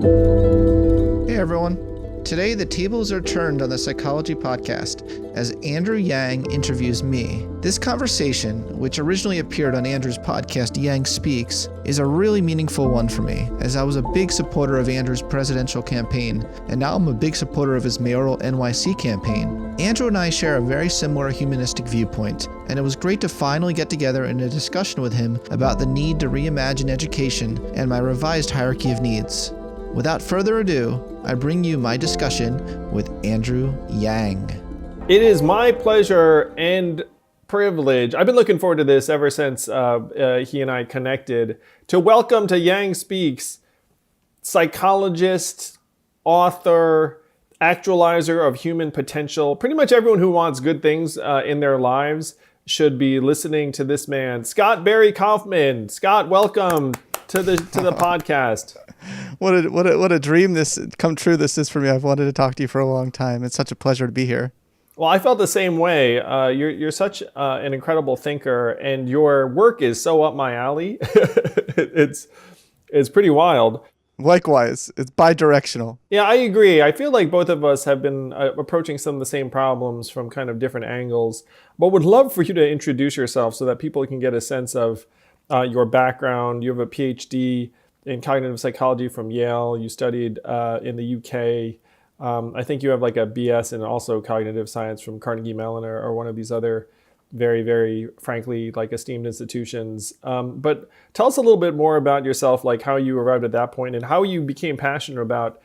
Hey everyone. Today the tables are turned on the Psychology Podcast as Andrew Yang interviews me. This conversation, which originally appeared on Andrew's podcast Yang Speaks, is a really meaningful one for me, as I was a big supporter of Andrew's presidential campaign, and now I'm a big supporter of his Mayoral NYC campaign. Andrew and I share a very similar humanistic viewpoint, and it was great to finally get together in a discussion with him about the need to reimagine education and my revised hierarchy of needs. Without further ado, I bring you my discussion with Andrew Yang. It is my pleasure and privilege. I've been looking forward to this ever since he and I connected, to welcome to Yang Speaks psychologist, author, actualizer of human potential. Pretty much everyone who wants good things in their lives should be listening to this man, Scott Barry Kaufman. Scott, welcome to the podcast. What a dream this come true this is for me. I've wanted to talk to you for a long time. It's such a pleasure to be here. Well, I felt the same way. You're such an incredible thinker, and your work is so up my alley. It's pretty wild. Likewise, it's bi-directional. Yeah, I agree. I feel like both of us have been approaching some of the same problems from kind of different angles, but would love for you to introduce yourself so that people can get a sense of your background. You have a PhD in cognitive psychology from Yale. You studied in the UK. I think you have like a BS in also cognitive science from Carnegie Mellon or one of these other very, very frankly, like esteemed institutions. But tell us a little bit more about yourself, like how you arrived at that point and how you became passionate about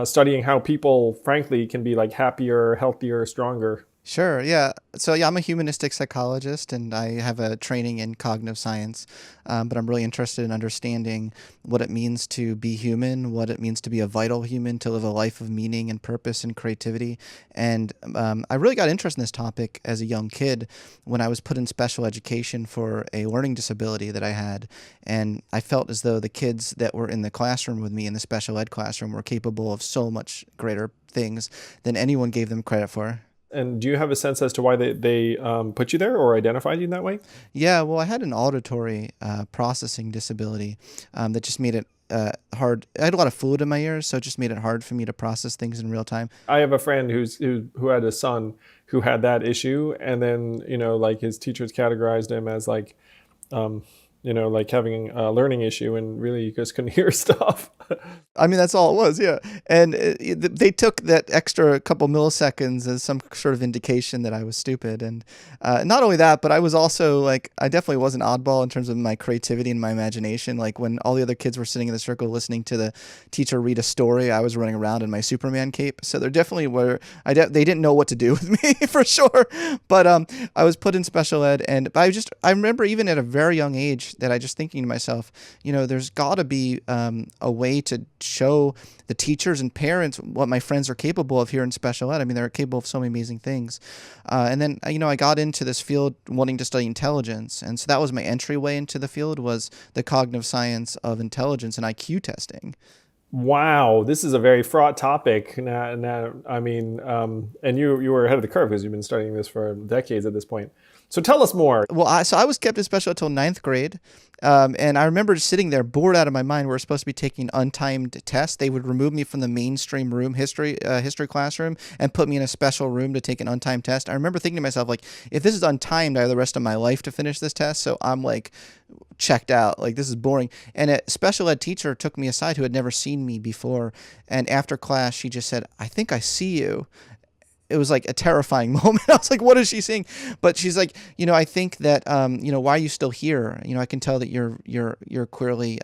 studying how people, frankly, can be like happier, healthier, stronger. Sure, yeah. So I'm a humanistic psychologist and I have a training in cognitive science, but I'm really interested in understanding what it means to be human, what it means to be a vital human, to live a life of meaning and purpose and creativity. And I really got interested in this topic as a young kid when I was put in special education for a learning disability that I had. And I felt as though the kids that were in the classroom with me in the special ed classroom were capable of so much greater things than anyone gave them credit for. And do you have a sense as to why they put you there or identified you in that way? Yeah, well, I had an auditory processing disability that just made it hard. I had a lot of fluid in my ears, so it just made it hard for me to process things in real time. I have a friend who had a son who had that issue, and then like his teachers categorized him as like like having a learning issue, and really you just couldn't hear stuff. I mean, that's all it was, yeah. And they took that extra couple milliseconds as some sort of indication that I was stupid. And not only that, but I was also like, I definitely was an oddball in terms of my creativity and my imagination. Like when all the other kids were sitting in the circle listening to the teacher read a story, I was running around in my Superman cape. So there definitely were, they didn't know what to do with me for sure. But I was put in special ed, and I remember even at a very young age that I just thinking to myself, there's got to be a way to show the teachers and parents what my friends are capable of here in special ed. I mean, they're capable of so many amazing things. And then, I got into this field wanting to study intelligence. And so that was my entryway into the field, was the cognitive science of intelligence and IQ testing. Wow, this is a very fraught topic. Now, I mean, and you were ahead of the curve because you've been studying this for decades at this point. So tell us more. Well, I was kept in special ed till 9th grade. And I remember just sitting there bored out of my mind. We were supposed to be taking untimed tests. They would remove me from the mainstream room, history classroom, and put me in a special room to take an untimed test. I remember thinking to myself, like, if this is untimed, I have the rest of my life to finish this test. So I'm like checked out. Like, this is boring. And a special ed teacher took me aside who had never seen me before. And after class, she just said, "I think I see you." It was like a terrifying moment. I was like, what is she saying? But she's like, I think that, why are you still here? I can tell that you're clearly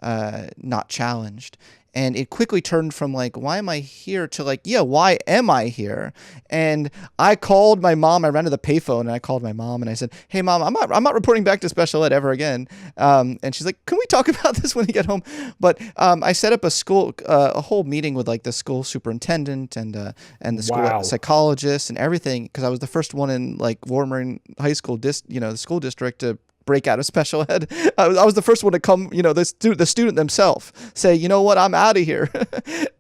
not challenged. And it quickly turned from like, why am I here, to like, yeah, why am I here? And I called my mom. I ran to the payphone and I called my mom and I said, "Hey mom, I'm not reporting back to special ed ever again." And she's like, "Can we talk about this when you get home?" But I set up a whole meeting with like the school superintendent and the school psychologist and everything, because I was the first one in like Lower Merion High School the school district to break out of special ed. I was the first one to come, the student themselves say, you know what, I'm out of here.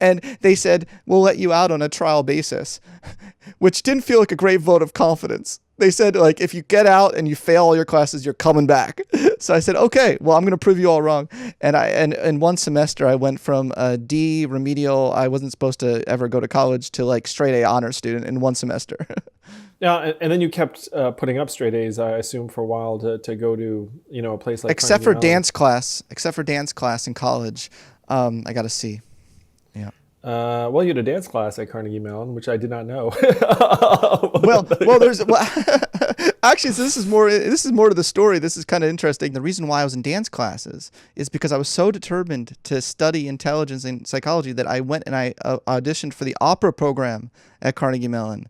And they said, we'll let you out on a trial basis, which didn't feel like a great vote of confidence. They said, like, if you get out and you fail all your classes, you're coming back. So I said, okay, well, I'm going to prove you all wrong. And in one semester, I went from a D remedial, I wasn't supposed to ever go to college, to like straight A honor student in one semester. Yeah, and then you kept putting up straight A's, I assume, for a while to go to, a place like except for Carnegie Mellon. dance class in college, I got a C. Yeah. Well, you had a dance class at Carnegie Mellon, which I did not know. Actually, so this is more to the story. This is kind of interesting. The reason why I was in dance classes is because I was so determined to study intelligence and psychology that I went and I auditioned for the opera program at Carnegie Mellon,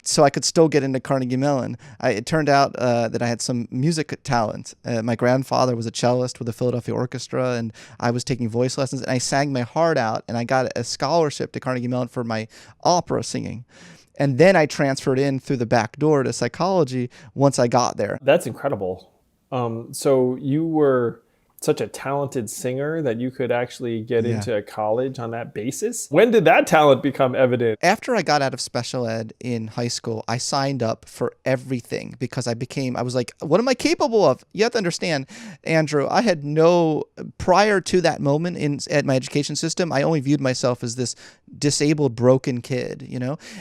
so I could still get into Carnegie Mellon. It turned out that I had some music talent. My grandfather was a cellist with the Philadelphia Orchestra, and I was taking voice lessons, and I sang my heart out, and I got a scholarship to Carnegie Mellon for my opera singing. And then I transferred in through the back door to psychology once I got there. That's incredible. So you were such a talented singer that you could actually get into college on that basis? When did that talent become evident? After I got out of special ed in high school, I signed up for everything because I was like, what am I capable of? You have to understand, Andrew, I had prior to that moment at my education system, I only viewed myself as this disabled, broken kid,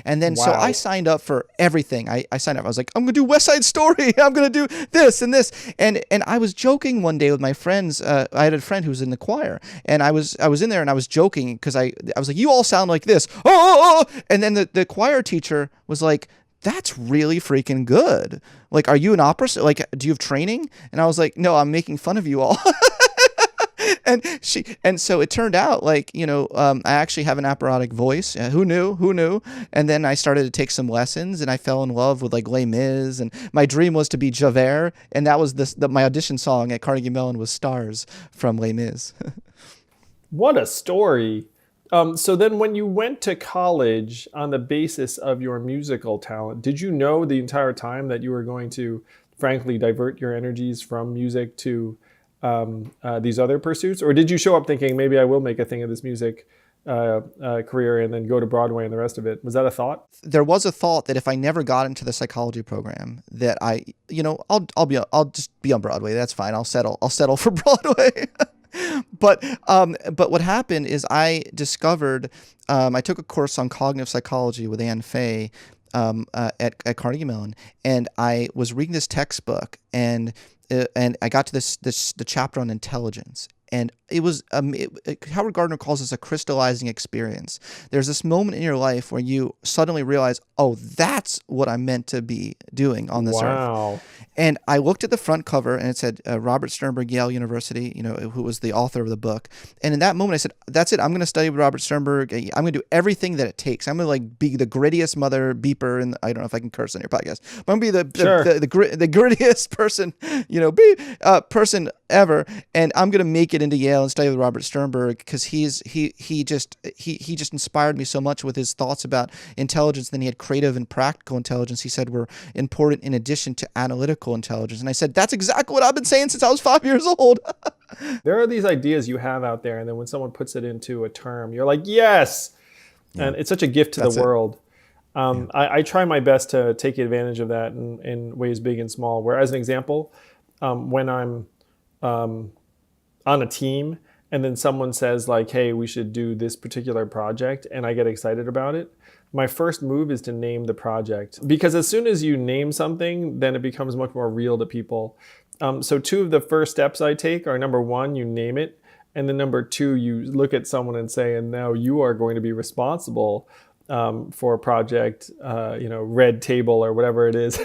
And then so I signed up for everything. I signed up. I was like, I'm going to do West Side Story. I'm going to do this and this. And I was joking one day with my friends. I had a friend who was in the choir, and I was in there and I was joking because I was like, you all sound like this. Oh. And then the choir teacher was like, that's really freaking good. Like, are you an opera? Like, do you have training? And I was like, no, I'm making fun of you all. And so it turned out like, I actually have an operatic voice. Who knew? And then I started to take some lessons, and I fell in love with like Les Mis, and my dream was to be Javert. And that was my audition song at Carnegie Mellon was Stars from Les Mis. What a story. So then when you went to college on the basis of your musical talent, did you know the entire time that you were going to frankly divert your energies from music to these other pursuits? Or did you show up thinking, maybe I will make a thing of this music career and then go to Broadway and the rest of it? Was that a thought? There was a thought that if I never got into the psychology program, that I'll just be on Broadway. That's fine. I'll settle for Broadway. But what happened is I discovered, I took a course on cognitive psychology with Ann Fay at Carnegie Mellon, and I was reading this textbook, and I got to the chapter on intelligence. And it was, Howard Gardner calls this a crystallizing experience. There's this moment in your life where you suddenly realize, oh, that's what I'm meant to be doing on this earth. And I looked at the front cover, and it said Robert Sternberg, Yale University, who was the author of the book. And in that moment, I said, that's it. I'm going to study with Robert Sternberg. I'm going to do everything that it takes. I'm going to be the grittiest mother beeper. And I don't know if I can curse on your podcast, but I'm going to be the grittiest person, person ever. And I'm going to make it into Yale and study with Robert Sternberg because he just inspired me so much with his thoughts about intelligence. Then he had creative and practical intelligence he said were important in addition to analytical intelligence. And I said, that's exactly what I've been saying since I was 5 years old. There are these ideas you have out there, and then when someone puts it into a term, you're like, yes! Yeah. And it's such a gift to the world. I try my best to take advantage of that in ways big and small. Where, as an example, when I'm on a team and then someone says like, hey, we should do this particular project, and I get excited about it, my first move is to name the project. Because as soon as you name something, then it becomes much more real to people. So two of the first steps I take are, number one, you name it. And then number two, you look at someone and say, and now you are going to be responsible for a project, red table or whatever it is.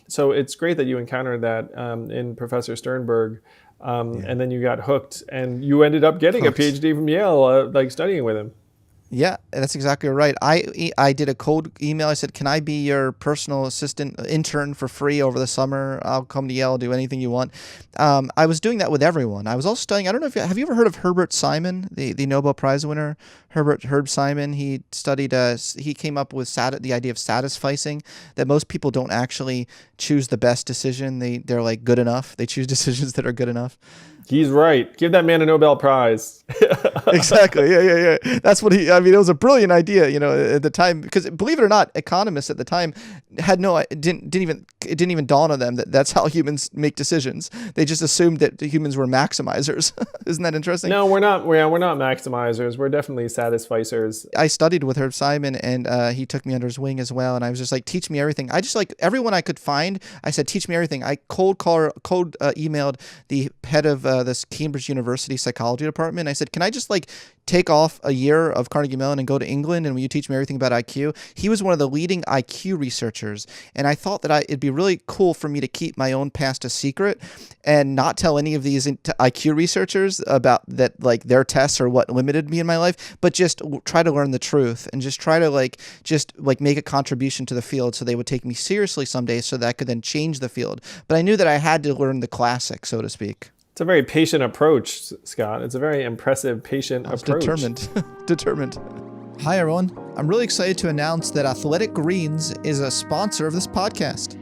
So it's great that you encountered that in Professor Sternberg. And then you got hooked, and you ended up getting a PhD from Yale, studying with him. Yeah, that's exactly right. I did a cold email. I said, "Can I be your personal assistant intern for free over the summer? I'll come to Yale, do anything you want." I was doing that with everyone. I was also studying. I don't know if have you ever heard of Herbert Simon, the Nobel Prize winner, Herb Simon. He studied. He came up with the idea of satisficing, that most people don't actually choose the best decision. They're like good enough. They choose decisions that are good enough. He's right. Give that man a Nobel Prize. Exactly. Yeah. That's what I mean, it was a brilliant idea, at the time, because believe it or not, economists at the time had it didn't even dawn on them that that's how humans make decisions. They just assumed that humans were maximizers. Isn't that interesting? No, we're not. We're not maximizers. We're definitely satisficers. I studied with Herb Simon, and he took me under his wing as well. And I was just like, teach me everything. I just like everyone I could find. I said, teach me everything. I emailed the head of this Cambridge University psychology department. I said, can I just like take off a year of Carnegie Mellon and go to England, and will you teach me everything about IQ? He was one of the leading IQ researchers, and I thought that it'd be really cool for me to keep my own past a secret and not tell any of these IQ researchers about that, like their tests are what limited me in my life, but just try to learn the truth and just try to make a contribution to the field so they would take me seriously someday, so that I could then change the field. But I knew that I had to learn the classics, so to speak. It's a very patient approach, Scott. It's a very impressive, patient approach. Determined. Hi, everyone. I'm really excited to announce that Athletic Greens is a sponsor of this podcast.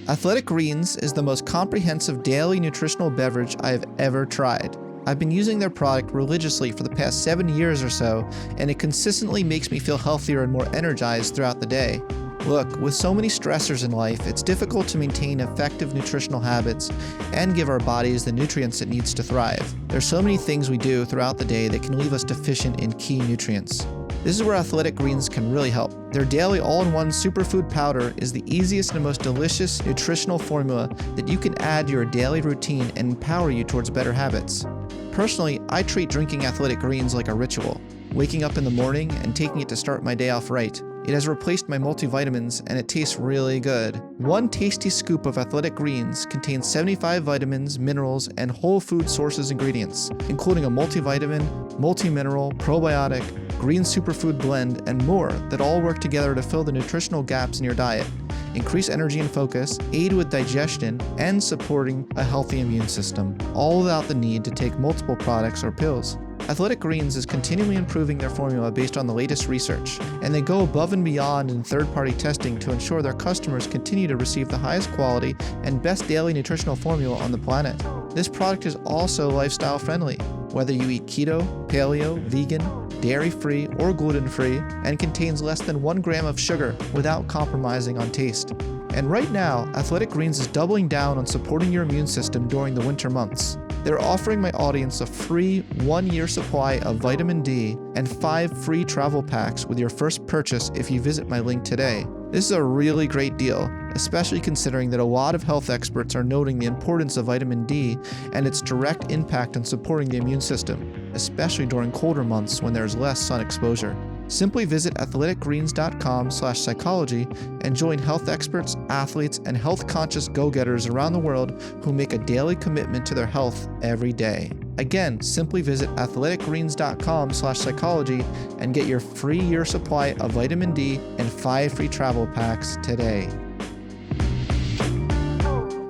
Athletic Greens is the most comprehensive daily nutritional beverage I have ever tried. I've been using their product religiously for the past 7 years or so, and it consistently makes me feel healthier and more energized throughout the day. Look, with so many stressors in life, it's difficult to maintain effective nutritional habits and give our bodies the nutrients it needs to thrive. There's so many things we do throughout the day that can leave us deficient in key nutrients. This is where Athletic Greens can really help. Their daily all-in-one superfood powder is the easiest and most delicious nutritional formula that you can add to your daily routine and empower you towards better habits. Personally, I treat drinking Athletic Greens like a ritual, waking up in the morning and taking it to start my day off right. It has replaced my multivitamins, and it tastes really good. One tasty scoop of Athletic Greens contains 75 vitamins, minerals, and whole food sources ingredients, including a multivitamin, multi-mineral, probiotic, green superfood blend, and more that all work together to fill the nutritional gaps in your diet, increase energy and focus, aid with digestion, and supporting a healthy immune system, all without the need to take multiple products or pills. Athletic Greens is continually improving their formula based on the latest research, and they go above and beyond in third-party testing to ensure their customers continue to receive the highest quality and best daily nutritional formula on the planet. This product is also lifestyle friendly, whether you eat keto, paleo, vegan, dairy-free, or gluten-free, and contains less than 1 gram of sugar without compromising on taste. And right now, Athletic Greens is doubling down on supporting your immune system during the winter months. They're offering my audience a free 1-year supply of vitamin D and 5 free travel packs with your first purchase if you visit my link today. This is a really great deal, especially considering that a lot of health experts are noting the importance of vitamin D and its direct impact on supporting the immune system, especially during colder months when there's less sun exposure. Simply visit athleticgreens.com/psychology and join health experts, athletes, and health-conscious go-getters around the world who make a daily commitment to their health every day. Again, simply visit athleticgreens.com/psychology and get your free year supply of vitamin D and 5 free travel packs today.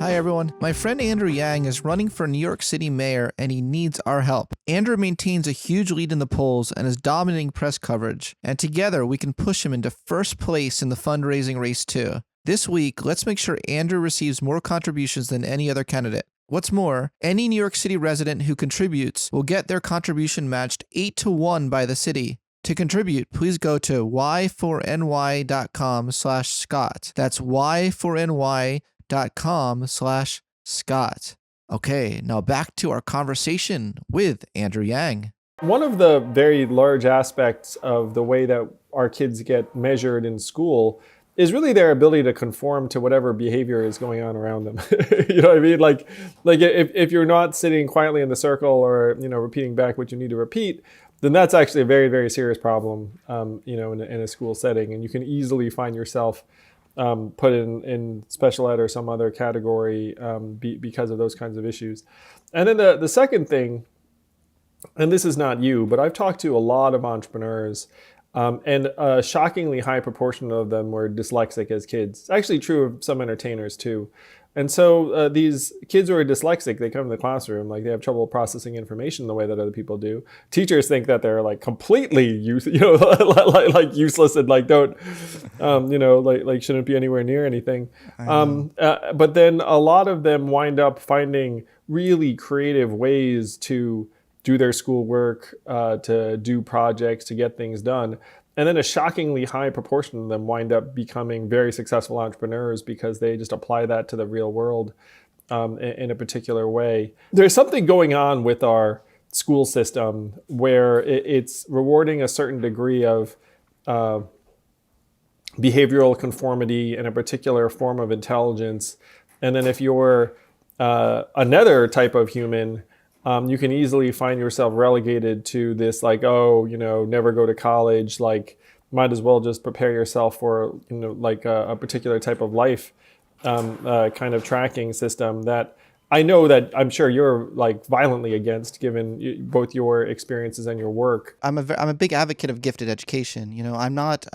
Hi everyone, my friend Andrew Yang is running for New York City mayor and he needs our help. Andrew maintains a huge lead in the polls and is dominating press coverage, and together we can push him into first place in the fundraising race too. This week, let's make sure Andrew receives more contributions than any other candidate. What's more, any New York City resident who contributes will get their contribution matched 8-1 by the city. To contribute, please go to y4ny.com/Scott. That's y4ny.com/Scott. Okay, now back to our conversation with Andrew Yang. One of the very large aspects of the way that our kids get measured in school is really their ability to conform to whatever behavior is going on around them. You know what I mean? Like if you're not sitting quietly in the circle or, repeating back what you need to repeat, then that's actually a very, very serious problem, in a school setting. And you can easily find yourself put in special ed or some other category because of those kinds of issues. And then the second thing and this is not you, but I've talked to a lot of entrepreneurs, and a shockingly high proportion of them were dyslexic as kids. It's actually true of some entertainers too. And so these kids who are dyslexic, they come to the classroom, like they have trouble processing information the way that other people do. Teachers think that they're like completely like useless and like don't, like shouldn't be anywhere near anything. But then a lot of them wind up finding really creative ways to do their schoolwork, to do projects, to get things done. And then a shockingly high proportion of them wind up becoming very successful entrepreneurs because they just apply that to the real world in a particular way. There's something going on with our school system where it's rewarding a certain degree of behavioral conformity and a particular form of intelligence. And then if you're another type of human, you can easily find yourself relegated to this, like, oh, never go to college, like, might as well just prepare yourself for, like a particular type of life kind of tracking system that I know that I'm sure you're like violently against, given both your experiences and your work. I'm a big advocate of gifted education. I'm not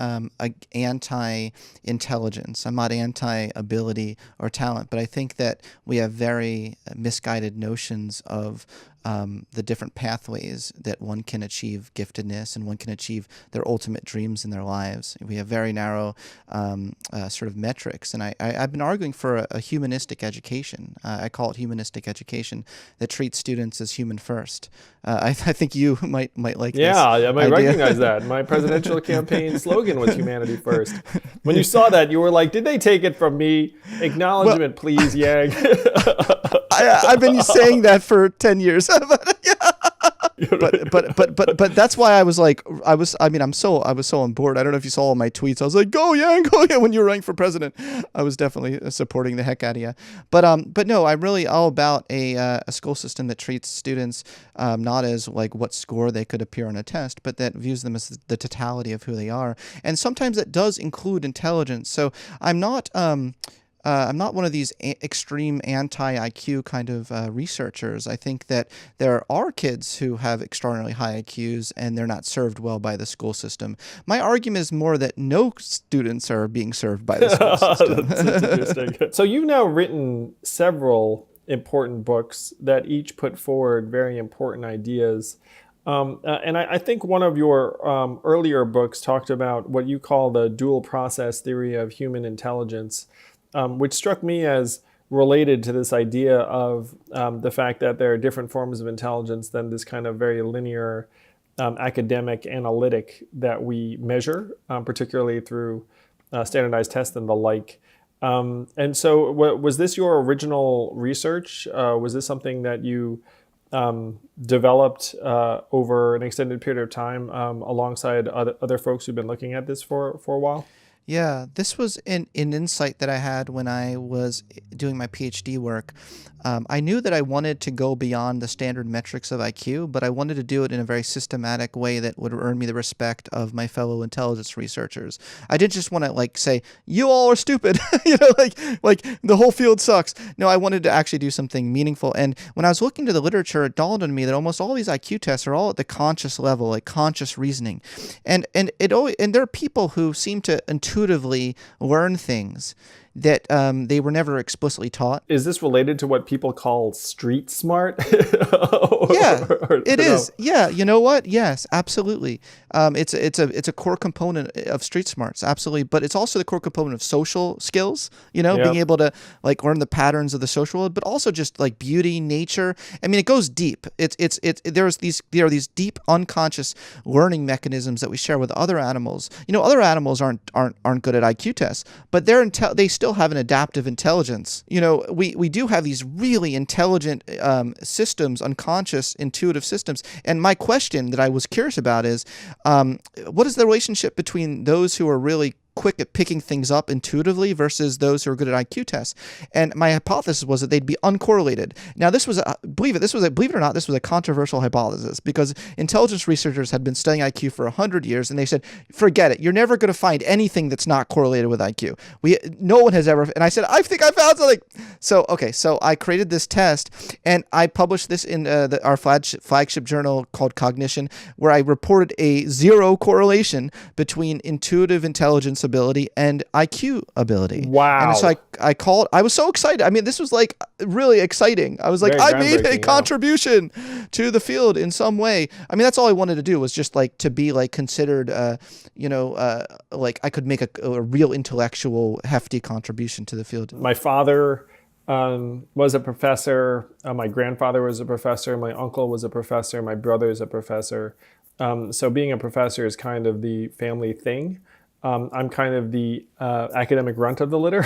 anti-intelligence. I'm not anti-ability or talent, but I think that we have very misguided notions of the different pathways that one can achieve giftedness and one can achieve their ultimate dreams in their lives. We have very narrow sort of metrics, and I've been arguing for a humanistic education. I call it humanistic education that treats students as human first. I think you might like this. Yeah, I might idea. recognize that. My presidential campaign slogan was humanity first. When you saw that, you were like, did they take it from me? Acknowledgement, please, Yang. I've been saying that for 10 years. but that's why I was so on board. I don't know if you saw all my tweets. I was like, go Yang, when you were running for president. I was definitely supporting the heck out of you. But no, I'm really all about a school system that treats students not as like what score they could appear on a test, but that views them as the totality of who they are. And sometimes that does include intelligence. So I'm not one of these extreme anti-IQ kind of researchers. I think that there are kids who have extraordinarily high IQs and they're not served well by the school system. My argument is more that no students are being served by the school system. That's interesting. So you've now written several important books that each put forward very important ideas. And I think one of your earlier books talked about what you call the dual process theory of human intelligence, which struck me as related to this idea of the fact that there are different forms of intelligence than this kind of very linear academic analytic that we measure, particularly through standardized tests and the like. And so was this your original research? Was this something that you developed over an extended period of time alongside other folks who've been looking at this for a while? Yeah, this was an insight that I had when I was doing my PhD work. I knew that I wanted to go beyond the standard metrics of IQ, but I wanted to do it in a very systematic way that would earn me the respect of my fellow intelligence researchers. I didn't just want to say, you all are stupid, like the whole field sucks. No, I wanted to actually do something meaningful. And when I was looking to the literature, it dawned on me that almost all these IQ tests are all at the conscious level, like conscious reasoning. And there are people who seem to intuitively learn things that they were never explicitly taught. Is this related to what people call street smart? Yeah, it is. Yeah, you know what? Yes, absolutely. It's a core component of street smarts, absolutely. But it's also the core component of social skills. Being able to learn the patterns of the social world, but also just beauty, nature. I mean, it goes deep. There are these deep unconscious learning mechanisms that we share with other animals. Other animals aren't good at IQ tests, but they still have an adaptive intelligence. We do have these really intelligent systems, unconscious, intuitive systems. And my question that I was curious about is, what is the relationship between those who are really quick at picking things up intuitively versus those who are good at IQ tests. And my hypothesis was that they'd be uncorrelated. Now, this was believe it or not, this was a controversial hypothesis because intelligence researchers had been studying IQ for 100 years, and they said, forget it, you're never going to find anything that's not correlated with IQ. No one has ever. And I said, I think I found something. So I created this test, and I published this in our flagship journal called Cognition, where I reported a zero correlation between intuitive intelligence ability and IQ ability. Wow. And so I was so excited. I mean, this was like really exciting. I was like, I made a contribution to the field in some way. I mean, that's all I wanted to do was just like to be like considered, like I could make a real intellectual hefty contribution to the field. My father was a professor. My grandfather was a professor. My uncle was a professor. My brother is a professor. So being a professor is kind of the family thing. I'm kind of the academic runt of the litter.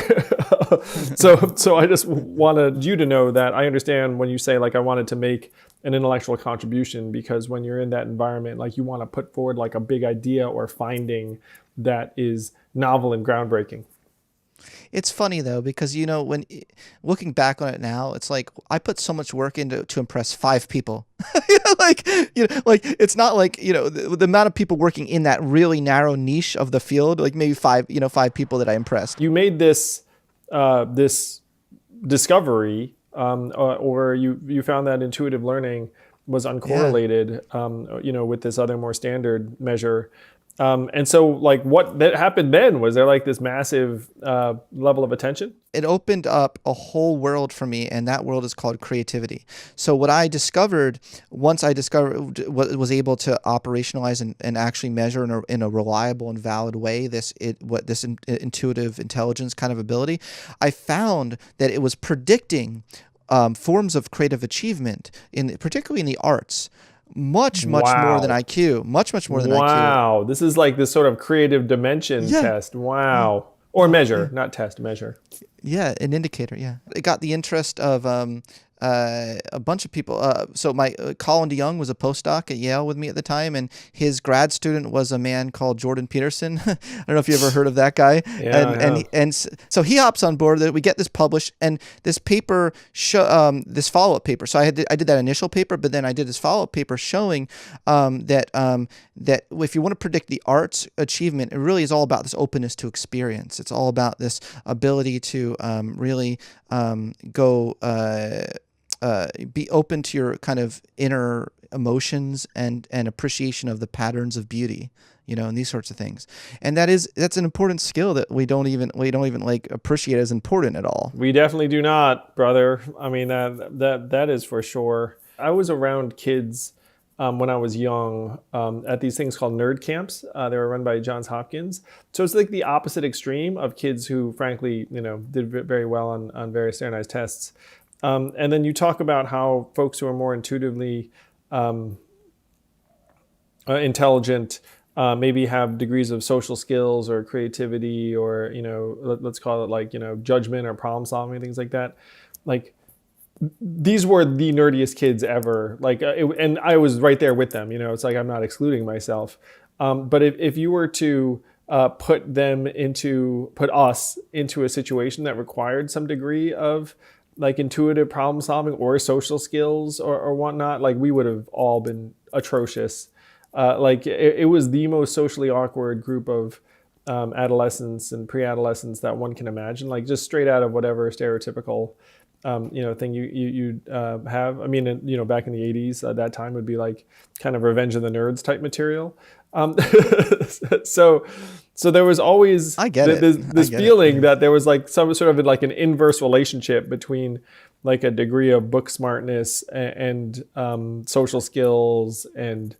So I just wanted you to know that I understand when you say like I wanted to make an intellectual contribution, because when you're in that environment, like you want to put forward like a big idea or finding that is novel and groundbreaking. It's funny though, because when looking back on it now, it's like I put so much work into to impress 5 people. Like it's not like the amount of people working in that really narrow niche of the field, like maybe 5 people that I impressed. You made this this discovery, or you found that intuitive learning was uncorrelated, with this other more standard measure. And so like what that happened then, was there like this massive level of attention? It opened up a whole world for me, and that world is called creativity. So what I discovered, once I was able to operationalize and actually measure in a reliable and valid way this intuitive intelligence kind of ability, I found that it was predicting forms of creative achievement, particularly in the arts. Much more than IQ. Much more than IQ. Wow. This is like this sort of creative dimension test. Wow. Or measure, not test, measure. Yeah, an indicator, yeah. It got the interest of a bunch of people. So my Colin DeYoung was a postdoc at Yale with me at the time, and his grad student was a man called Jordan Peterson. I don't know if you ever heard of that guy. And so he hops on board. That we get this published, and this paper, this follow-up paper. So I did that initial paper, but then I did this follow-up paper showing that if you want to predict the arts achievement, it really is all about this openness to experience. It's all about this ability to really be open to your kind of inner emotions and appreciation of the patterns of beauty, and these sorts of things. And that's an important skill that we don't even like appreciate as important at all. We definitely do not, brother. I mean, that is for sure. I was around kids when I was young at these things called nerd camps. They were run by Johns Hopkins. So it's like the opposite extreme of kids who, frankly, did very well on various standardized tests. And then you talk about how folks who are more intuitively intelligent maybe have degrees of social skills or creativity or, let's call it like, judgment or problem solving, things like that. Like, these were the nerdiest kids ever. Like, and I was right there with them. It's like I'm not excluding myself. But if you were to put us into a situation that required some degree of like intuitive problem solving or social skills or whatnot, like we would have all been atrocious. Like it was the most socially awkward group of adolescents and pre-adolescents that one can imagine, like just straight out of whatever stereotypical thing you'd have. I mean, back in the 80s, that time would be like kind of Revenge of the Nerds type material. So there was always this feeling that there was like some sort of like an inverse relationship between like a degree of book smartness and social skills and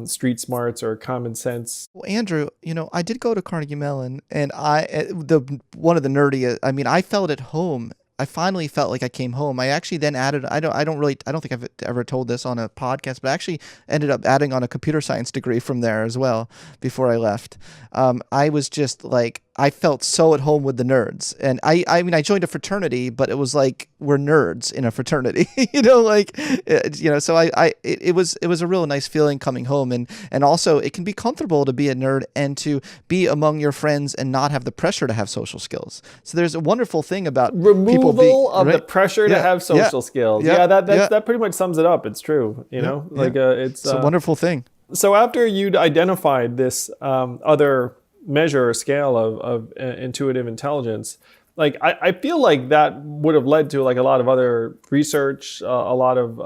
street smarts or common sense. Well, Andrew, I did go to Carnegie Mellon, and one of the nerdy. I mean, I felt at home. I finally felt like I came home. I actually then added, I don't think I've ever told this on a podcast, but I actually ended up adding on a computer science degree from there as well before I left. I was just like, I felt so at home with the nerds. And I mean, I joined a fraternity, but it was like we're nerds in a fraternity, so it was a real nice feeling coming home. And also it can be comfortable to be a nerd and to be among your friends and not have the pressure to have social skills. So there's a wonderful thing about removal of right? the pressure to have social skills. That pretty much sums it up. It's true. It's a wonderful thing. So after you'd identified this other measure or scale of intuitive intelligence, like I feel like that would have led to like a lot of other research, a lot of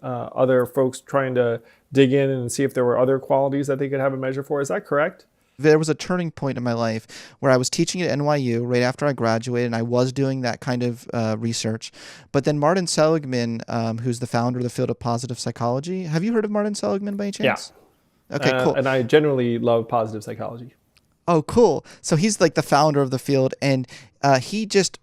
other folks trying to dig in and see if there were other qualities that they could have a measure for. Is that correct? There was a turning point in my life where I was teaching at NYU right after I graduated, and I was doing that kind of research. But then Martin Seligman, who's the founder of the field of positive psychology, have you heard of Martin Seligman by any chance? Yeah. Okay, cool. And I generally love positive psychology. Oh, cool. So he's like the founder of the field, and he just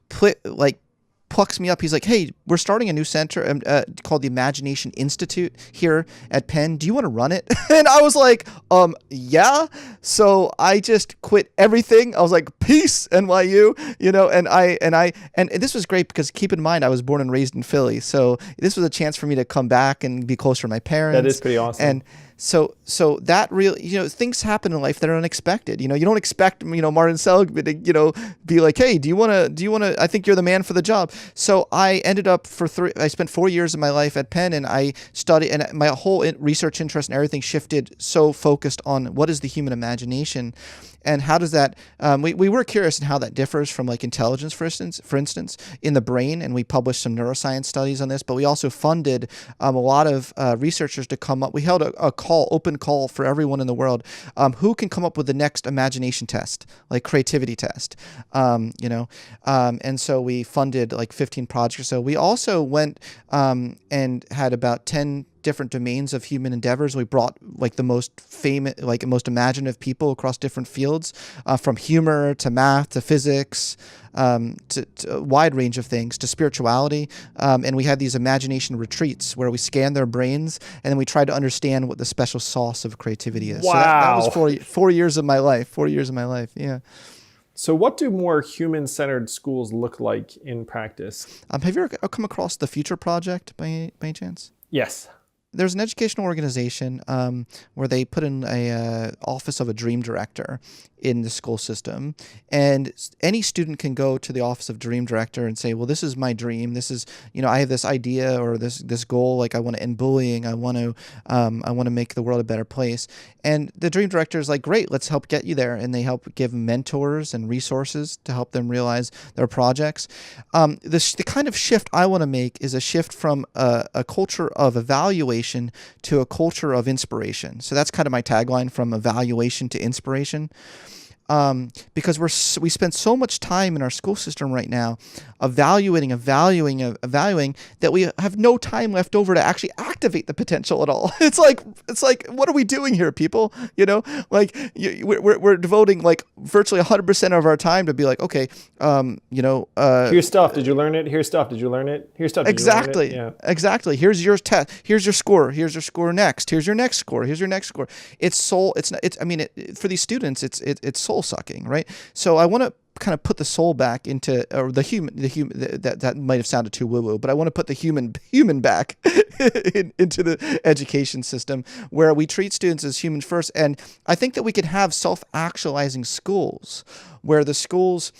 plucks me up. He's like, hey, we're starting a new center called the Imagination Institute here at Penn. Do you want to run it? And I was like, yeah. So I just quit everything. I was like, peace, NYU, and this was great because keep in mind, I was born and raised in Philly. So this was a chance for me to come back and be closer to my parents. That is pretty awesome. And so that really, things happen in life that are unexpected. You don't expect, Martin Seligman to, be like, hey, do you want to, I think you're the man for the job. So I ended up I spent 4 years of my life at Penn, and I studied, and my whole research interest and everything shifted so focused on what is the human imagination. And how does that, we were curious in how that differs from like intelligence, for instance, in the brain. And we published some neuroscience studies on this, but we also funded a lot of researchers to come up. We held a open call for everyone in the world who can come up with the next imagination test, like creativity test, and so we funded like 15 projects or so. We also went and had about 10 different domains of human endeavors. We brought like the most famous, like most imaginative people across different fields, from humor to math to physics, to a wide range of things, to spirituality. And we had these imagination retreats where we scanned their brains and then we tried to understand what the special sauce of creativity is. Wow. So that was 4 years of my life. 4 years of my life. Yeah. So what do more human-centered schools look like in practice? Have you ever come across the Future Project by any chance? Yes. There's an educational organization where they put in a office of a dream director in the school system, and any student can go to the office of dream director and say, well, this is my dream. This is, I have this idea or this goal. Like I want to end bullying. I want to make the world a better place. And the dream director is like, great, let's help get you there. And they help give mentors and resources to help them realize their projects. The kind of shift I want to make is a shift from a culture of evaluation to a culture of inspiration. So that's kind of my tagline, from evaluation to inspiration. Because we spend so much time in our school system right now evaluating that we have no time left over to actually activate the potential at all. It's like what are we doing here, people? We're devoting like virtually 100% of our time to be like, okay, here's stuff. Did you learn it? Here's stuff. Did you learn it? Here's stuff. Did exactly. You learn it? Yeah. Exactly. Here's your test. Here's your score. Here's your score next. Here's your next score. Here's your next score. For these students, it's soul sucking, right? So I want to kind of put the soul back into, or the human that might have sounded too woo-woo, but I want to put the human back into the education system where we treat students as humans first. And I think that we could have self-actualizing schools where the schools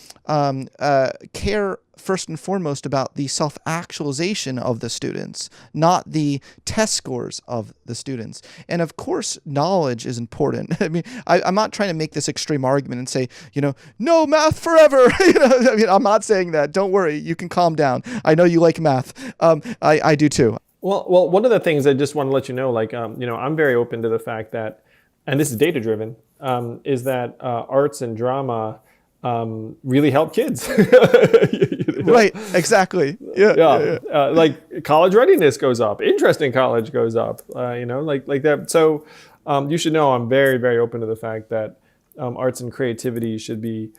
care first and foremost about the self-actualization of the students, not the test scores of the students. And of course, knowledge is important. I mean, I'm not trying to make this extreme argument and say, no math forever. I'm not saying that. Don't worry. You can calm down. I know you like math. I do too. Well, one of the things I just want to let you know, I'm very open to the fact that, and this is data driven, is that arts and drama really help kids. Right, exactly. Yeah. Like college readiness goes up, interest in college goes up, like that. So you should know I'm very, very open to the fact that arts and creativity should be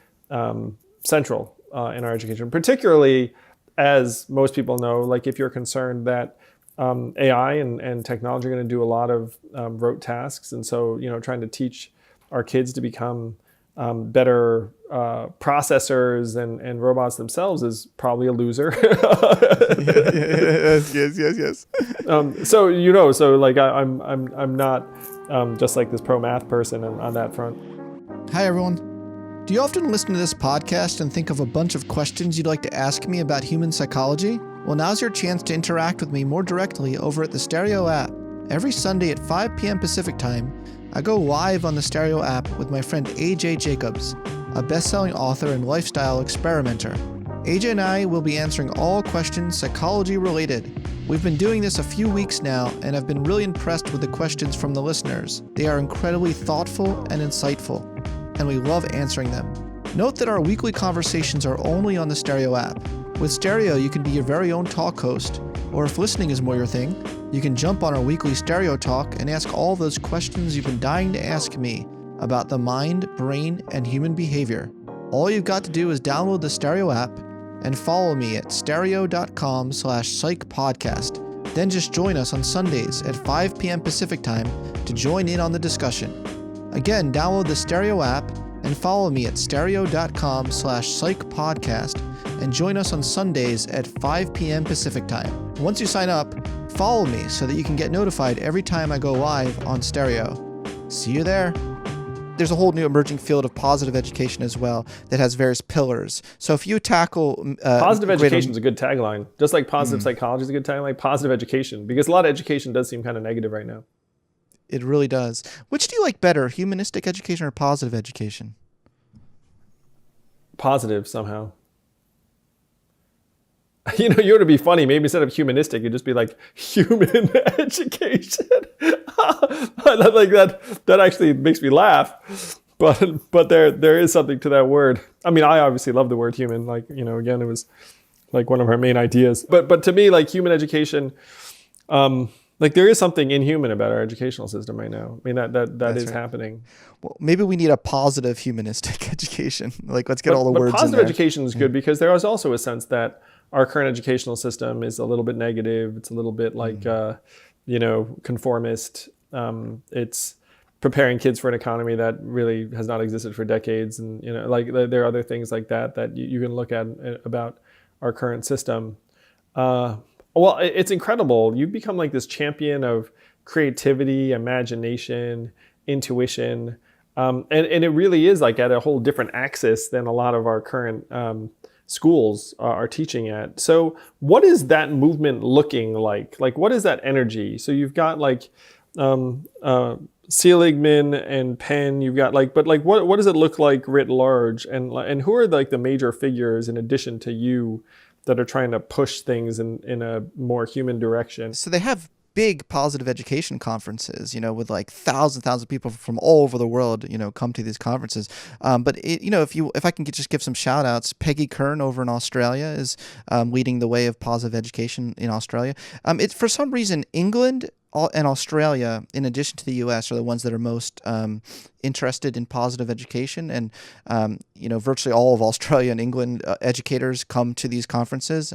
central in our education, particularly as most people know, like if you're concerned that AI and technology are going to do a lot of rote tasks. And so, trying to teach our kids to become better processors and robots themselves is probably a loser. Yes. So like I'm not just like this pro math person on that front. Hi everyone. Do you often listen to this podcast and think of a bunch of questions you'd like to ask me about human psychology? Well, now's your chance to interact with me more directly over at the Stereo app. Every Sunday at 5 p.m. Pacific Time, I go live on the Stereo app with my friend AJ Jacobs, a best-selling author and lifestyle experimenter. AJ and I will be answering all questions psychology related. We've been doing this a few weeks now, and I've been really impressed with the questions from the listeners. They are incredibly thoughtful and insightful, and we love answering them. Note that our weekly conversations are only on the Stereo app. With Stereo, you can be your very own talk host, or if listening is more your thing, you can jump on our weekly Stereo talk and ask all those questions you've been dying to ask me about the mind, brain, and human behavior. All you've got to do is download the Stereo app and follow me at stereo.com/psychpodcast. Then just join us on Sundays at 5 p.m. Pacific Time to join in on the discussion. Again, download the Stereo app and follow me at stereo.com/psychpodcast and join us on Sundays at 5 p.m. Pacific Time. Once you sign up, follow me so that you can get notified every time I go live on Stereo. See you there. There's a whole new emerging field of positive education as well that has various pillars. So if you tackle... positive education is a good tagline. Just like positive psychology is a good tagline, positive education. Because a lot of education does seem kind of negative right now. It really does. Which do you like better, humanistic education or positive education? Positive somehow. You know, you ought to be funny. Maybe instead of humanistic, it'd just be like human education. Like that actually makes me laugh. But there is something to that word. I mean, I obviously love the word human. Like, you know, again, it was like one of our main ideas. But to me, like human education, like there is something inhuman about our educational system right now. I mean, that is right. Happening. Well, maybe we need a positive humanistic education. Like, let's get all the words in there. Positive education is good because there is also a sense that our current educational system is a little bit negative. It's a little bit like, conformist. It's preparing kids for an economy that really has not existed for decades. And, you know, like there are other things like that you can look at about our current system. Well, it's incredible. You've become like this champion of creativity, imagination, intuition. And it really is like at a whole different axis than a lot of our current schools are teaching at. So what is that movement looking like? Like, what is that energy? So you've got like Seligman and Penn, you've got like, but like, what does it look like writ large? And who are like the major figures in addition to you that are trying to push things in a more human direction? So they have big positive education conferences, you know, with like thousands of people from all over the world, you know, come to these conferences. But if I can just give some shout outs, Peggy Kern over in Australia is leading the way of positive education in Australia. It's for some reason, England and Australia, in addition to the US, are the ones that are most interested in positive education. And, virtually all of Australia and England educators come to these conferences.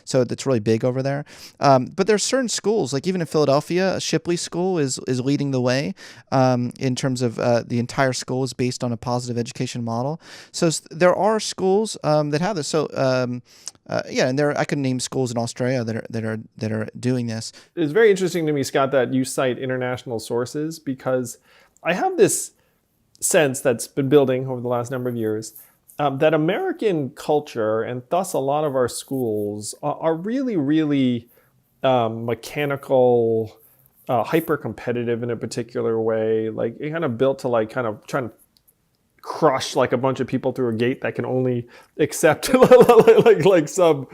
So it's really big over there. But there's certain schools, like even in Philadelphia, Shipley School is leading the way in terms of the entire school is based on a positive education model. So there are schools that have this. So, and I could name schools in Australia that are doing this. It's very interesting to me, Scott, that you cite international sources, because I have this sense that's been building over the last number of years that American culture and thus a lot of our schools are really, really mechanical, hyper-competitive in a particular way, like kind of built to like kind of trying to crush like a bunch of people through a gate that can only accept like some,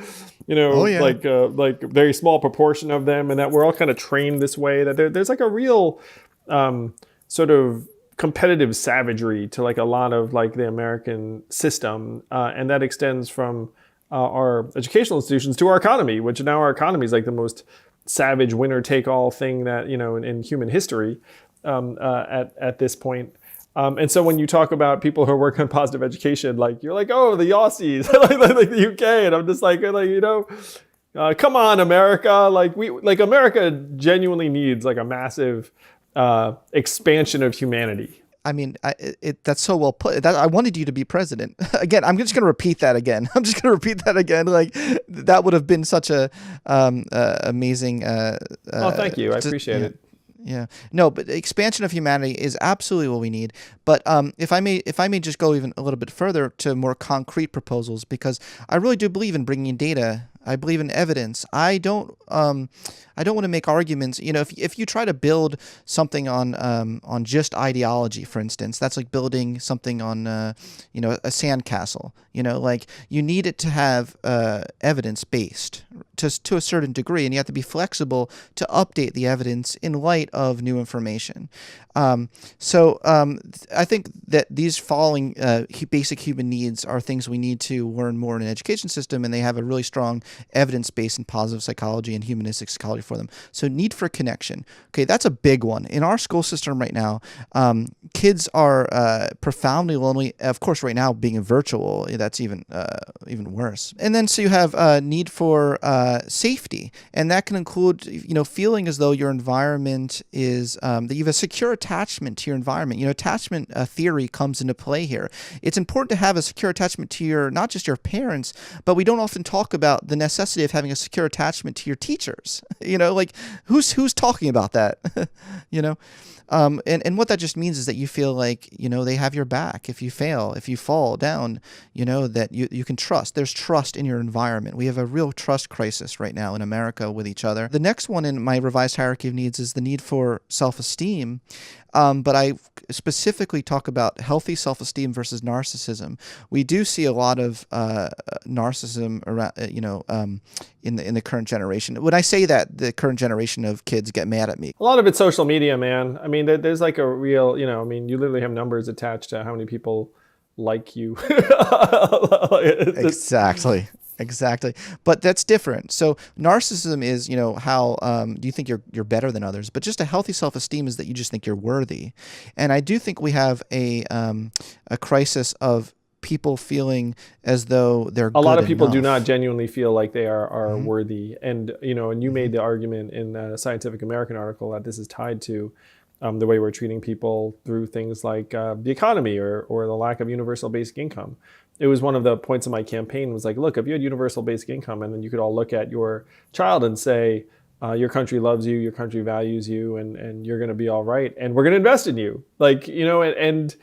like very small proportion of them, and that we're all kind of trained this way, that there's like a real sort of competitive savagery to like a lot of like the American system, and that extends from our educational institutions to our economy, which now our economy is like the most savage winner-take-all thing that, you know, in human history at this point. And so when you talk about people who are working on positive education, like you're like, oh, the Aussies, like the UK, and I'm just like come on, America. America genuinely needs like a massive expansion of humanity. that's so well put. That I wanted you to be president. Again, I'm just going to repeat that again. I'm just going to repeat that again. Like that would have been such a amazing. Oh, thank you. I just, appreciate yeah. it. Yeah, no, but expansion of humanity is absolutely what we need. But if I may just go even a little bit further to more concrete proposals, because I really do believe in bringing in data. I believe in evidence. I don't want to make arguments. You know, if you try to build something on just ideology, for instance, that's like building something on a sandcastle. You know, like you need it to have evidence based to a certain degree, and you have to be flexible to update the evidence in light of new information. I think that these following basic human needs are things we need to learn more in an education system, and they have a really strong evidence base in positive psychology and humanistic psychology for them. So need for connection. Okay, that's a big one. In our school system right now, kids are profoundly lonely. Of course, right now being virtual, that's even worse. And then so you have need for safety, and that can include feeling as though your environment is that you have a secure attachment to your environment. Attachment theory comes into play here. It's important to have a secure attachment to not just your parents, but we don't often talk about the necessity of having a secure attachment to your teachers. Like who's talking about that? And what that just means is that you feel like, they have your back. If you fail, if you fall down, that you can trust. There's trust in your environment. We have a real trust crisis right now in America with each other. The next one in my revised hierarchy of needs is the need for self-esteem. But I specifically talk about healthy self-esteem versus narcissism. We do see a lot of narcissism around, in the current generation. When I say that, the current generation of kids get mad at me. A lot of it's social media, man. I mean, there's like a real, you literally have numbers attached to how many people like you. Exactly. But that's different. So narcissism is, how do you think you're better than others? But just a healthy self-esteem is that you just think you're worthy. And I do think we have a crisis of people feeling as though they're good enough. A lot of people do not enough. genuinely feel like they are Mm-hmm. worthy. And, and you made the argument in a Scientific American article that this is tied to the way we're treating people through things like the economy or the lack of universal basic income. It was one of the points of my campaign was like, look, if you had universal basic income and then you could all look at your child and say, your country loves you, your country values you, and you're going to be all right, and we're going to invest in you. Like, and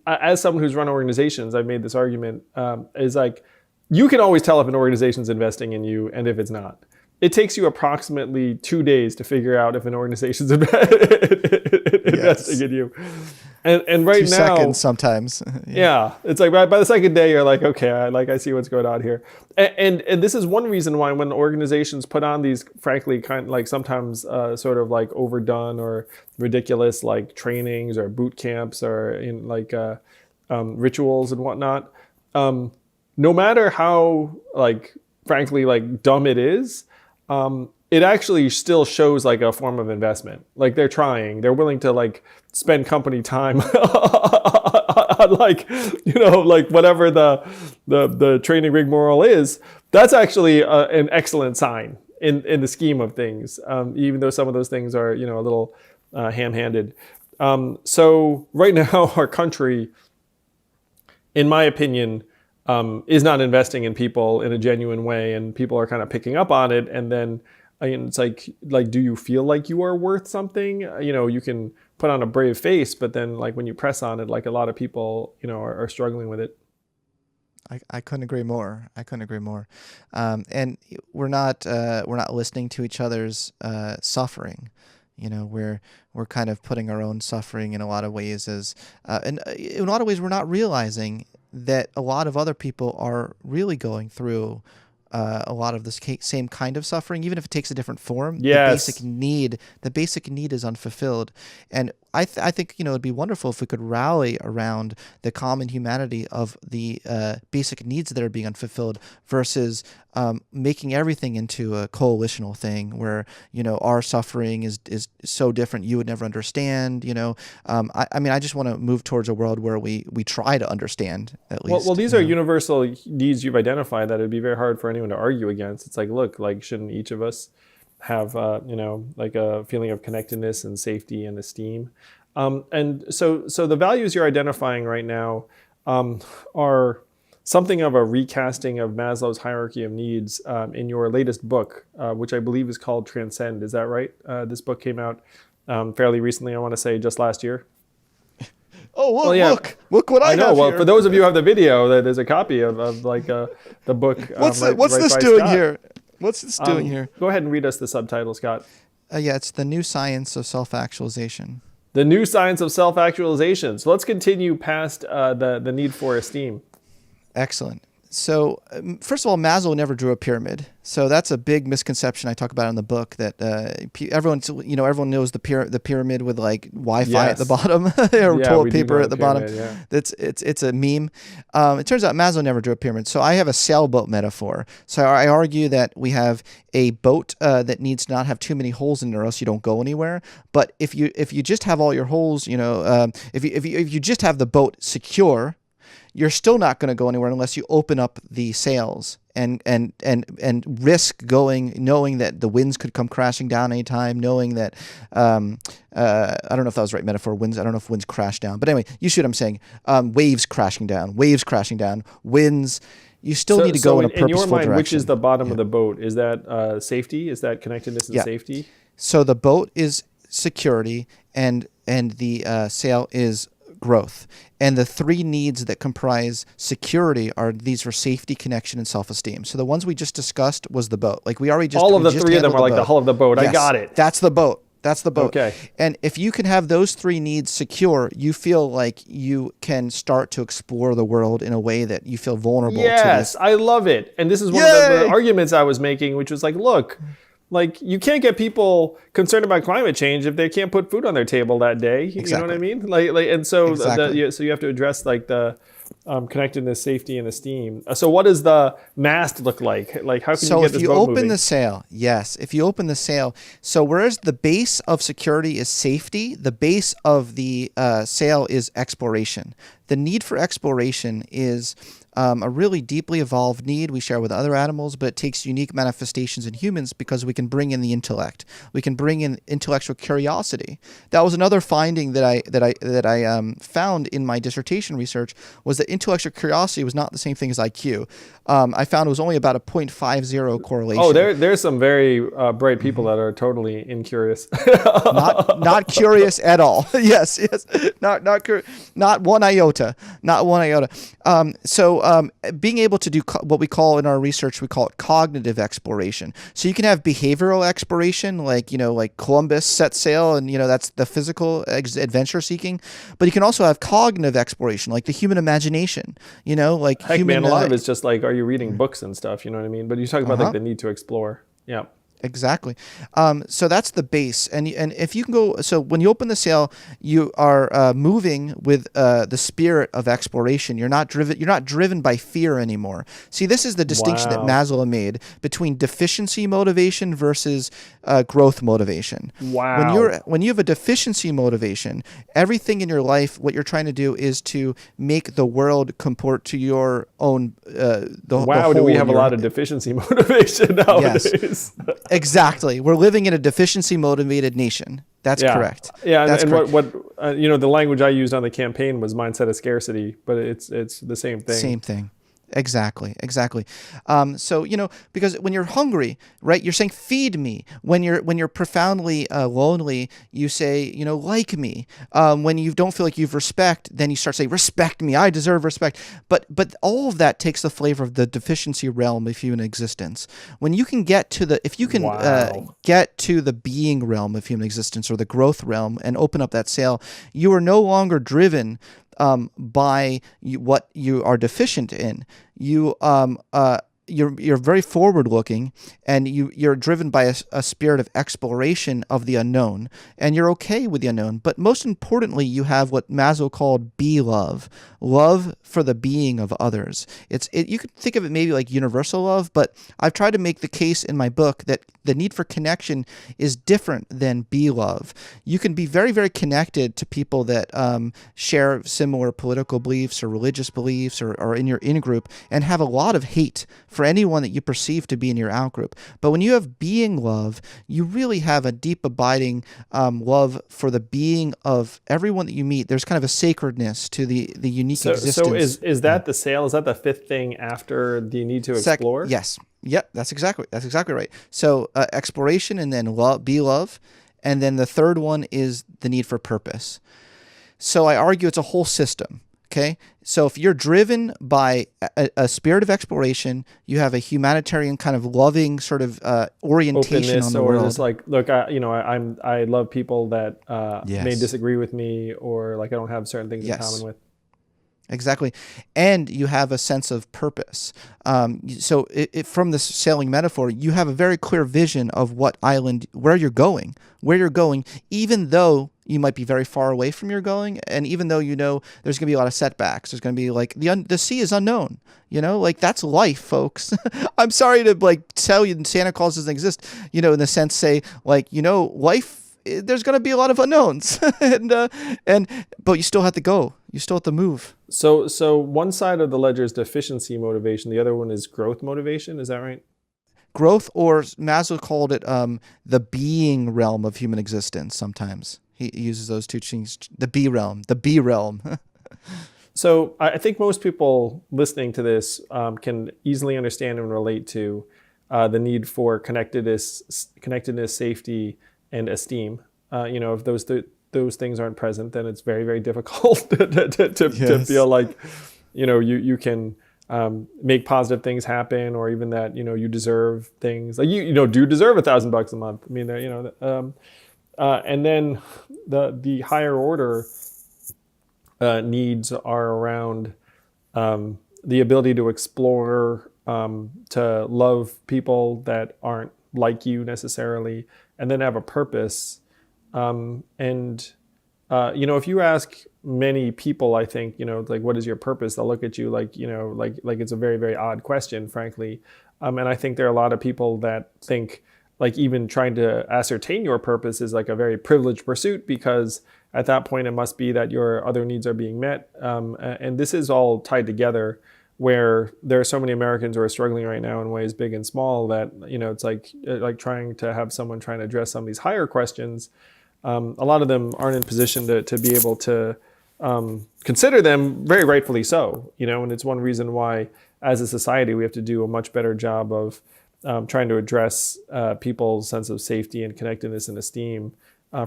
as someone who's run organizations, I've made this argument, is like, you can always tell if an organization's investing in you and if it's not. It takes you approximately 2 days to figure out if an organization's investing in you. And right 2 now, seconds sometimes. yeah, it's like by the second day, you're like, okay, I see what's going on here. And this is one reason why when organizations put on these, frankly, kind of like sometimes sort of like overdone or ridiculous like trainings or boot camps or in like rituals and whatnot, no matter how like frankly like dumb it is, it actually still shows like a form of investment. Like they're willing to like spend company time on like, like whatever the training rigmarole is. That's actually an excellent sign in the scheme of things, even though some of those things are, a little ham-handed. So right now our country, in my opinion, is not investing in people in a genuine way, and people are kind of picking up on it. And then it's like, do you feel like you are worth something? You can put on a brave face, but then like when you press on it, like a lot of people, are struggling with it. I couldn't agree more. And we're not listening to each other's suffering. We're kind of putting our own suffering in a lot of ways and in a lot of ways we're not realizing that a lot of other people are really going through a lot of this same kind of suffering, even if it takes a different form. Yes. The basic need is unfulfilled. And I think, it'd be wonderful if we could rally around the common humanity of the basic needs that are being unfulfilled versus making everything into a coalitional thing where, our suffering is so different you would never understand. I just want to move towards a world where we try to understand at least. Well, these are universal needs you've identified that it'd be very hard for anyone to argue against. It's like, look, like shouldn't each of us have like a feeling of connectedness and safety and esteem? And so the values you're identifying right now are something of a recasting of Maslow's hierarchy of needs in your latest book, which I believe is called Transcend. Is that right? This book came out fairly recently, I want to say just last year. Oh, look, Well, yeah. look what I know. have Well, here. for those of you who have the video, there's a copy of like the book. What's right this by doing Scott. here? What's this doing here? Go ahead and read us the subtitle, Scott. Yeah, it's The New Science of Self-Actualization. The New Science of Self-Actualization. So let's continue past the need for esteem. Excellent. So, first of all, Maslow never drew a pyramid. So that's a big misconception I talk about in the book, that everyone knows the pyramid with like Wi-Fi at the bottom or toilet paper at the bottom. Yeah. It's a meme. It turns out Maslow never drew a pyramid. So I have a sailboat metaphor. So I argue that we have a boat that needs to not have too many holes in it, or else you don't go anywhere. But if you just have all your holes, if you just have the boat secure, you're still not going to go anywhere unless you open up the sails and risk going, knowing that the winds could come crashing down anytime, knowing that I don't know if that was the right metaphor. Winds. I don't know if winds crash down, but anyway, you see what I'm saying. Waves crashing down, winds. You still need to go in a purposeful direction. In your mind, which is the bottom of the boat? Is that safety? Is that connectedness and safety? So the boat is security, and the sail is growth. And the three needs that comprise security are these for safety, connection, and self-esteem. So the ones we just discussed was the boat. Like we already just all of the three of them are like the hull of the boat. Yes, I got it. That's the boat. Okay. And if you can have those three needs secure, you feel like you can start to explore the world in a way that you feel vulnerable to. Yes, I love it. And this is one of the arguments I was making, which was like, look, like you can't get people concerned about climate change if they can't put food on their table that day. You know what I mean? And so so you have to address like the connectedness, safety, and esteem. So what does the mast look like? Like how can you get this boat moving? So if you open the sail, if you open the sail, so whereas the base of security is safety, the base of the sail is exploration. The need for exploration is a really deeply evolved need we share with other animals, but it takes unique manifestations in humans because we can bring in the intellect. We can bring in intellectual curiosity. That was another finding that I found in my dissertation research, was that intellectual curiosity was not the same thing as IQ. I found it was only about a 0.50 correlation. Oh, there's some very bright people that are totally incurious. not curious at all. yes, not one iota. So being able to do what we call in our research, we call it cognitive exploration. So you can have behavioral exploration, like Columbus set sail, and that's the physical adventure seeking. But you can also have cognitive exploration, like the human imagination. Like heck, man, a lot of it's just like, are you reading books and stuff? You know what I mean? But you talk about like the need to explore. Yeah. Exactly. So that's the base. And if you can go, so when you open the sail, you are moving with the spirit of exploration. You're not driven by fear anymore. See, this is the distinction that Maslow made between deficiency motivation versus growth motivation. Wow. When you have a deficiency motivation, everything in your life, what you're trying to do is to make the world comport to your own do we have a lot of deficiency motivation nowadays? Yes. Exactly. We're living in a deficiency motivated nation. That's correct. Yeah, That's and correct. what the language I used on the campaign was mindset of scarcity, but it's the same thing. Same thing. Exactly. So, because when you're hungry, right, you're saying, feed me. When you're profoundly lonely, you say, like me. When you don't feel like you've respect, then you start saying, respect me. I deserve respect. But all of that takes the flavor of the deficiency realm of human existence. When you can get to get to the being realm of human existence, or the growth realm, and open up that sail, you are no longer driven by what you are deficient in. You're very forward looking, and you're driven by a spirit of exploration of the unknown, and you're okay with the unknown. But most importantly, you have what Maslow called love for the being of others. You could think of it maybe like universal love, but I've tried to make the case in my book that the need for connection is different than love. You can be very, very connected to people that share similar political beliefs or religious beliefs, or in your in-group, and have a lot of hate for for anyone that you perceive to be in your outgroup. But when you have being love, you really have a deep abiding love for the being of everyone that you meet. There's kind of a sacredness to the unique existence. So is that the sale? Is that the fifth thing after the need to explore? Yes. Yep. That's exactly right. So exploration, and then be love. And then the third one is the need for purpose. So I argue it's a whole system. Okay. So if you're driven by a spirit of exploration, you have a humanitarian kind of loving sort of orientation openness, on the or world. just like, look, I love people that may disagree with me, or like I don't have certain things in common with. Exactly. And you have a sense of purpose. So from this sailing metaphor, you have a very clear vision of what island, where you're going, even though you might be very far away from your going. And even though, there's going to be a lot of setbacks, there's going to be like the sea is unknown, like that's life, folks. I'm sorry to like tell you Santa Claus doesn't exist, in the sense, say like, life, there's going to be a lot of unknowns but you still have to go. You still have to move. So one side of the ledger is deficiency motivation. The other one is growth motivation. Is that right? Growth, or Maslow called it the being realm of human existence. Sometimes he uses those two things, the B realm. So I think most people listening to this can easily understand and relate to the need for connectedness, safety, and esteem. If those things aren't present, then it's very, very difficult to feel like, you can make positive things happen, or even that, you deserve things. Like do deserve $1,000 a month. I mean, and then the higher order needs are around the ability to explore, to love people that aren't like you necessarily, and then have a purpose. If you ask many people, I think, like, what is your purpose? They'll look at you like, like it's a very, very odd question, frankly. And I think there are a lot of people that think like even trying to ascertain your purpose is like a very privileged pursuit, because at that point it must be that your other needs are being met. And this is all tied together, where there are so many Americans who are struggling right now in ways big and small that, it's like trying to have someone trying to address some of these higher questions. A lot of them aren't in position to be able to consider them, very rightfully so, and it's one reason why as a society we have to do a much better job of trying to address people's sense of safety and connectedness and esteem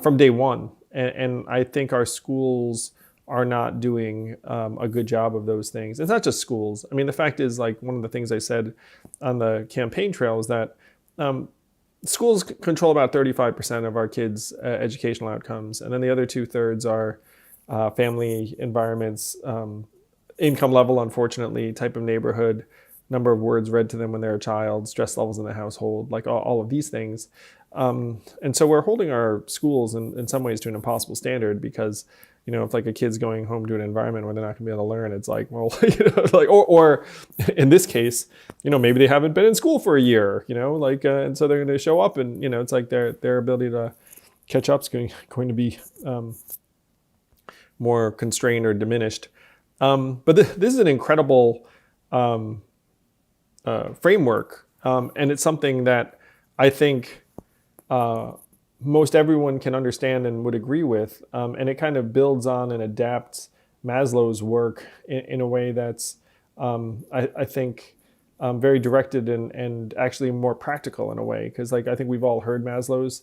from day one. And I think our schools are not doing a good job of those things. It's not just schools. I mean, the fact is, like, one of the things I said on the campaign trail is that schools control about 35% of our kids' educational outcomes. And then the other 2/3 are family environments, income level, unfortunately, type of neighborhood, number of words read to them when they're a child, stress levels in the household, like all of these things. And so we're holding our schools in some ways to an impossible standard, because if like a kid's going home to an environment where they're not going to be able to learn, it's like, well, or in this case, maybe they haven't been in school for a year, and so they're going to show up, and it's like their ability to catch up is going to be more constrained or diminished. But this is an incredible framework, and it's something that I think most everyone can understand and would agree with, and it kind of builds on and adapts Maslow's work in a way that's, I think, very directed and actually more practical in a way. Because like I think we've all heard Maslow's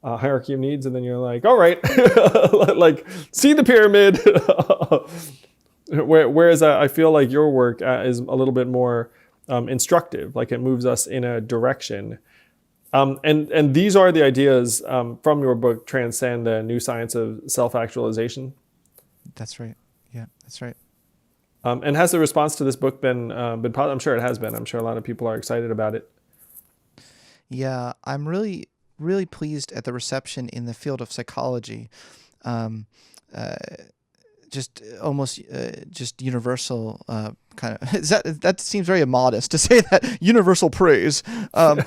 hierarchy of needs, and then you're like, all right, like see the pyramid. Whereas I feel like your work is a little bit more instructive, like it moves us in a direction. And these are the ideas from your book, Transcend, the New Science of Self-Actualization. That's right. Yeah, that's right. And has the response to this book been positive? I'm sure it has been. I'm sure a lot of people are excited about it. Yeah, I'm really, really pleased at the reception in the field of psychology. Just almost just universal kind of that seems very immodest to say that, universal praise, but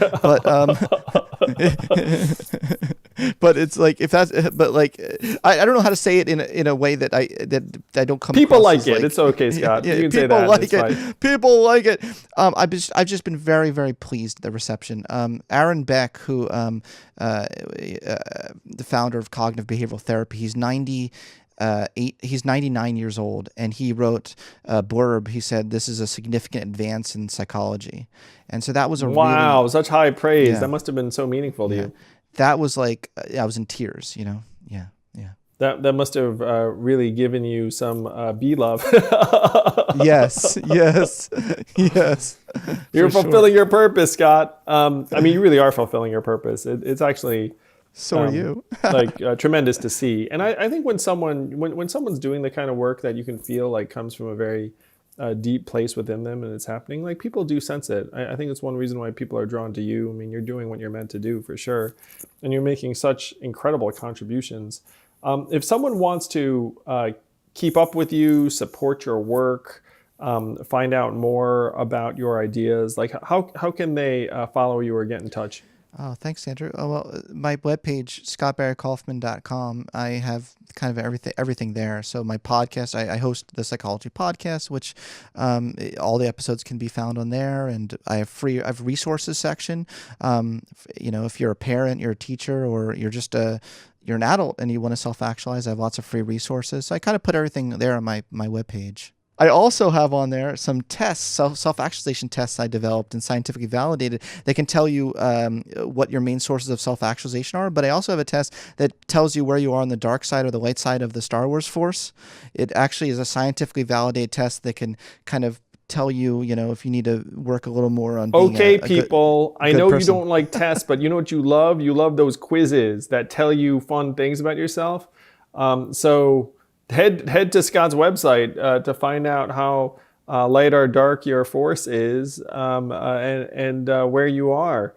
But it's like if that's but like I don't know how to say it in a way that I don't come People across like as it. like, It's okay, Scott. yeah, You can say people that. like It's it. fine. People like it. I've just been very, very pleased with the reception. Aaron Beck, who the founder of cognitive behavioral therapy, he's 99 years old, and he wrote a blurb. He said, "This is a significant advance in psychology," and so that was a Wow, really, such high praise. yeah, That must have been so meaningful to yeah, you. that was like I was in tears, you know, yeah, yeah. That must have really given you some bee love. Yes, yes, yes. You're For fulfilling sure. your purpose, Scott. I mean, you really are fulfilling your purpose. It's actually So are you. tremendous to see. And I think when someone's doing the kind of work that you can feel like comes from a very deep place within them and it's happening, like people do sense it. I think it's one reason why people are drawn to you. I mean, you're doing what you're meant to do for sure. And you're making such incredible contributions. If someone wants to keep up with you, support your work, find out more about your ideas, like how can they follow you or get in touch? Oh, thanks, Andrew. Oh, well, my webpage, scottbarrykaufman.com, I have kind of everything there. So my podcast, I host the Psychology Podcast, which all the episodes can be found on there. And I have resources section. If you're a parent, you're a teacher, or you're an adult and you want to self-actualize, I have lots of free resources. So I kind of put everything there on my webpage. I also have on there some tests, self-actualization tests I developed and scientifically validated that can tell you what your main sources of self-actualization are. But I also have a test that tells you where you are on the dark side or the light side of the Star Wars Force. It actually is a scientifically validated test that can kind of tell you, if you need to work a little more on being Okay, a people, I good know person. you don't like tests, but you know what you love? You love those quizzes that tell you fun things about yourself. So head to Scott's website to find out how light or dark your force is and where you are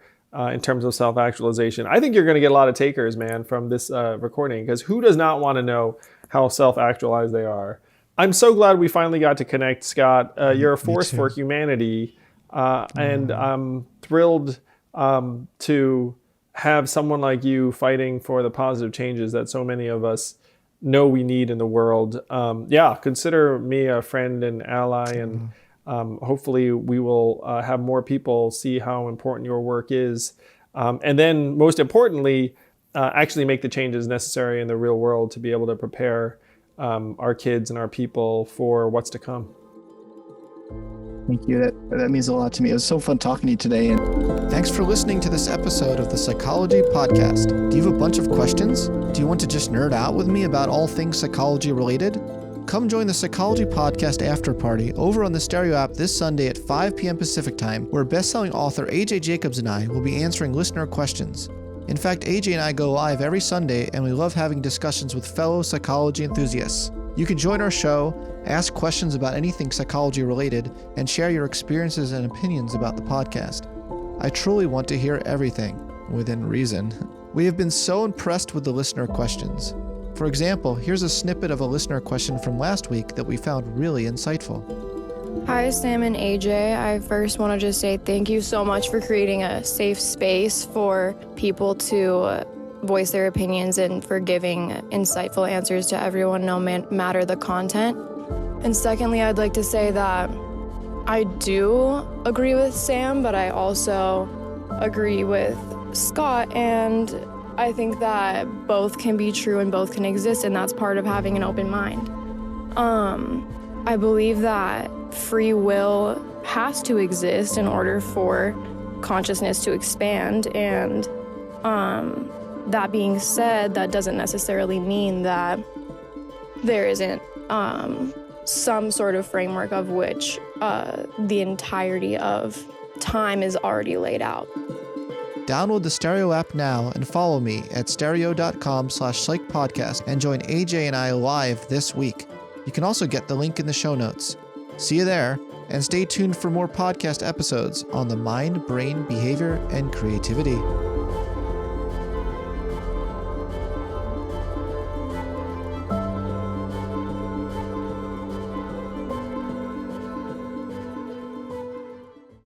in terms of self-actualization. I think you're going to get a lot of takers, man, from this recording, because who does not want to know how self-actualized they are? I'm so glad we finally got to connect, Scott. You're a force for humanity, and I'm thrilled to have someone like you fighting for the positive changes that so many of us know we need in the world. Consider me a friend and ally, and hopefully we will have more people see how important your work is. And then most importantly, actually make the changes necessary in the real world to be able to prepare our kids and our people for what's to come. Thank you. That means a lot to me. It was so fun talking to you today. And thanks for listening to this episode of the Psychology Podcast. Do you have a bunch of questions? Do you want to just nerd out with me about all things psychology related? Come join the Psychology Podcast After Party over on the Stereo app this Sunday at 5 p.m. Pacific Time, where best-selling author AJ Jacobs and I will be answering listener questions. In fact, AJ and I go live every Sunday, and we love having discussions with fellow psychology enthusiasts. You can join our show, ask questions about anything psychology related, and share your experiences and opinions about the podcast. I truly want to hear everything, within reason. We have been so impressed with the listener questions. For example, here's a snippet of a listener question from last week that we found really insightful. Hi, Sam and AJ. I first want to just say thank you so much for creating a safe space for people to voice their opinions and for giving insightful answers to everyone, no matter the content. And secondly, I'd like to say that I do agree with Sam, but I also agree with Scott, and I think that both can be true and both can exist, and that's part of having an open mind. I believe that free will has to exist in order for consciousness to expand, and that being said, that doesn't necessarily mean that there isn't some sort of framework of which the entirety of time is already laid out. Download the Stereo app now and follow me at stereo.com/psychpodcast and join AJ and I live this week. You can also get the link in the show notes. See you there, and stay tuned for more podcast episodes on the mind, brain, behavior, and creativity.